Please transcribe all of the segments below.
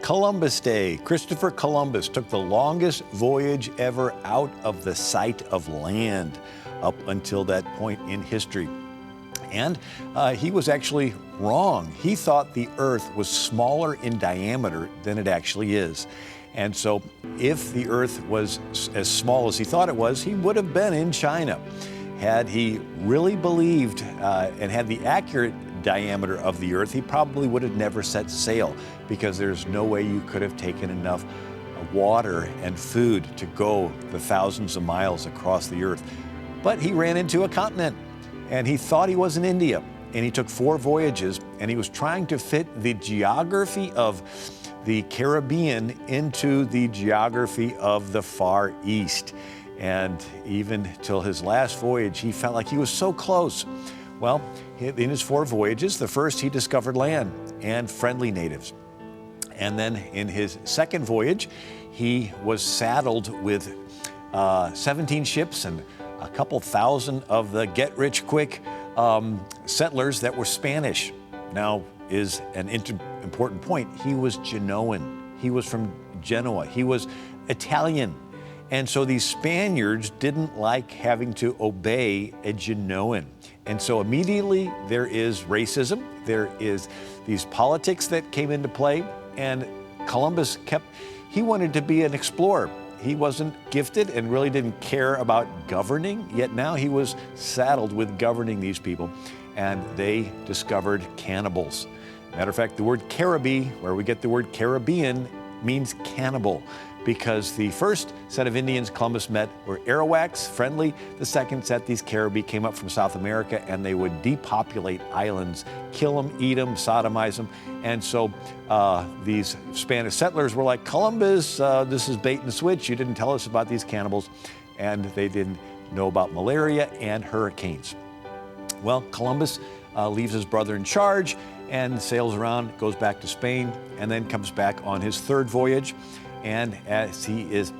Columbus Day. Christopher Columbus took the longest voyage ever out of the sight of land up until that point in history. And he was actually wrong. He thought the Earth was smaller in diameter than it actually is. And so if the Earth was as small as he thought it was, he would have been in China. Had he really believed and had the accurate diameter of the Earth, he probably would have never set sail, because there's no way you could have taken enough water and food to go the thousands of miles across the Earth. But he ran into a continent, and he thought he was in India, and he took 4 voyages, and he was trying to fit the geography of the Caribbean into the geography of the Far East. And even till his last voyage, he felt like he was so close. Well, in his 4 voyages, the first he discovered land and friendly natives. And then in his second voyage, he was saddled with 17 ships and a couple thousand of the get-rich-quick settlers that were Spanish. Now is an important point. He was Genoan. He was from Genoa. He was Italian. And so these Spaniards didn't like having to obey a Genoan. And so immediately there is racism. There is these politics that came into play. And Columbus he wanted to be an explorer. He wasn't gifted and really didn't care about governing, yet now he was saddled with governing these people. And they discovered cannibals. Matter of fact, the word Caribbee, where we get the word Caribbean, means cannibal, because the first set of Indians Columbus met were Arawaks, friendly. The second set, these Caribbees, came up from South America, and they would depopulate islands, kill them, eat them, sodomize them. And so these Spanish settlers were like, Columbus, this is bait and switch. You didn't tell us about these cannibals. And they didn't know about malaria and hurricanes. Well, Columbus leaves his brother in charge and sails around, goes back to Spain, and then comes back on his 3rd voyage. And as he is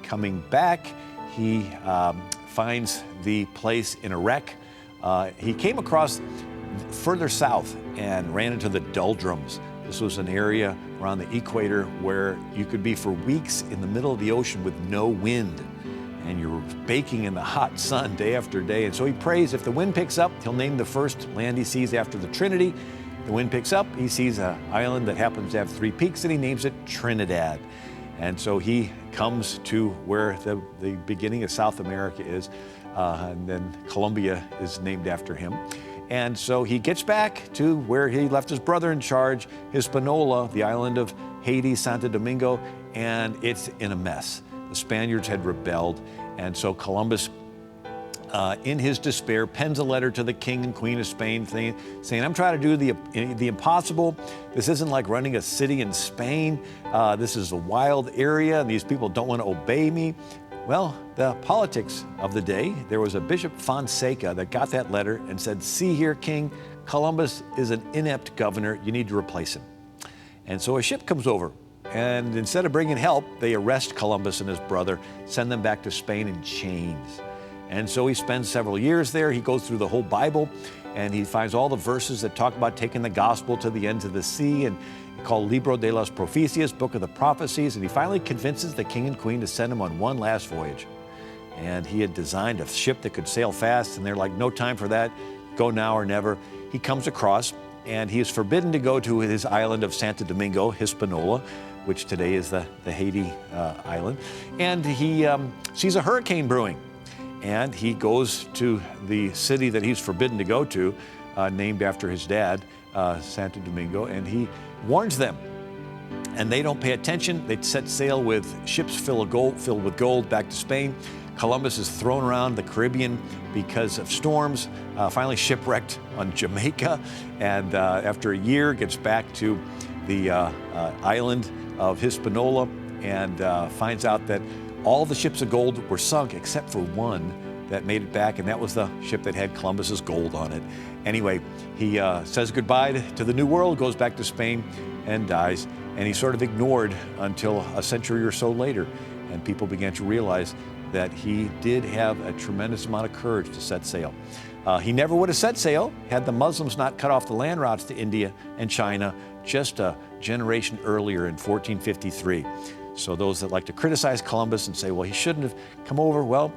coming back, he finds the place in a wreck. He came across further south and ran into the Doldrums. This was an area around the equator where you could be for weeks in the middle of the ocean with no wind. And you're baking in the hot sun day after day. And so he prays, if the wind picks up, he'll name the first land he sees after the Trinity. The wind picks up, he sees an island that happens to have 3 peaks, and he names it Trinidad. And so he comes to where the beginning of South America is, and then Colombia is named after him. And so he gets back to where he left his brother in charge, Hispaniola, the island of Haiti, Santo Domingo, and it's in a mess. The Spaniards had rebelled, and so Columbus, in his despair, pens a letter to the king and queen of Spain saying, I'm trying to do the impossible. This isn't like running a city in Spain. This is a wild area, and these people don't want to obey me. Well, the politics of the day, there was a Bishop Fonseca that got that letter and said, see here, King, Columbus is an inept governor. You need to replace him. And so a ship comes over. And instead of bringing help, they arrest Columbus and his brother, send them back to Spain in chains. And so he spends several years there. He goes through the whole Bible, and he finds all the verses that talk about taking the gospel to the ends of the sea, and called Libro de las Profecias, Book of the Prophecies. And he finally convinces the king and queen to send him on one last voyage. And he had designed a ship that could sail fast, and they're like, no time for that, go now or never. He comes across, and he is forbidden to go to his island of Santo Domingo, Hispaniola, which today is the Haiti island. And he sees a hurricane brewing. And he goes to the city that he's forbidden to go to, named after his dad, Santo Domingo, and he warns them. And they don't pay attention. They set sail with ships filled with gold back to Spain. Columbus is thrown around the Caribbean because of storms, finally shipwrecked on Jamaica, and after a year gets back to the island of Hispaniola and finds out that all the ships of gold were sunk except for one that made it back, and that was the ship that had Columbus's gold on it. Anyway, he says goodbye to the New World, goes back to Spain, and dies. And he's sort of ignored until a century or so later, and people began to realize that he did have a tremendous amount of courage to set sail. He never would have set sail had the Muslims not cut off the land routes to India and China just a generation earlier in 1453. So those that like to criticize Columbus and say, well, he shouldn't have come over, well,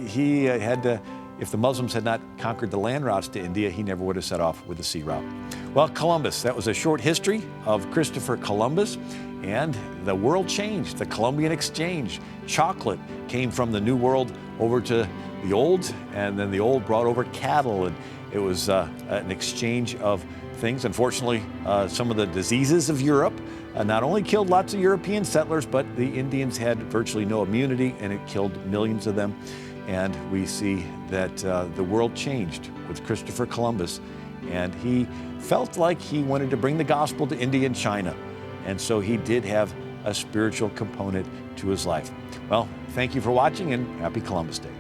he had to, if the Muslims had not conquered the land routes to India, he never would have set off with the sea route. Well, Columbus, that was a short history of Christopher Columbus, and the world changed. The Columbian Exchange. Chocolate came from the New World over to the Old, and then the Old brought over cattle, and it was an exchange of things. Unfortunately, some of the diseases of Europe not only killed lots of European settlers, but the Indians had virtually no immunity, and it killed millions of them. And we see that the world changed with Christopher Columbus, and he felt like he wanted to bring the gospel to India and China. And so he did have a spiritual component to his life. Well, thank you for watching, and happy Columbus Day.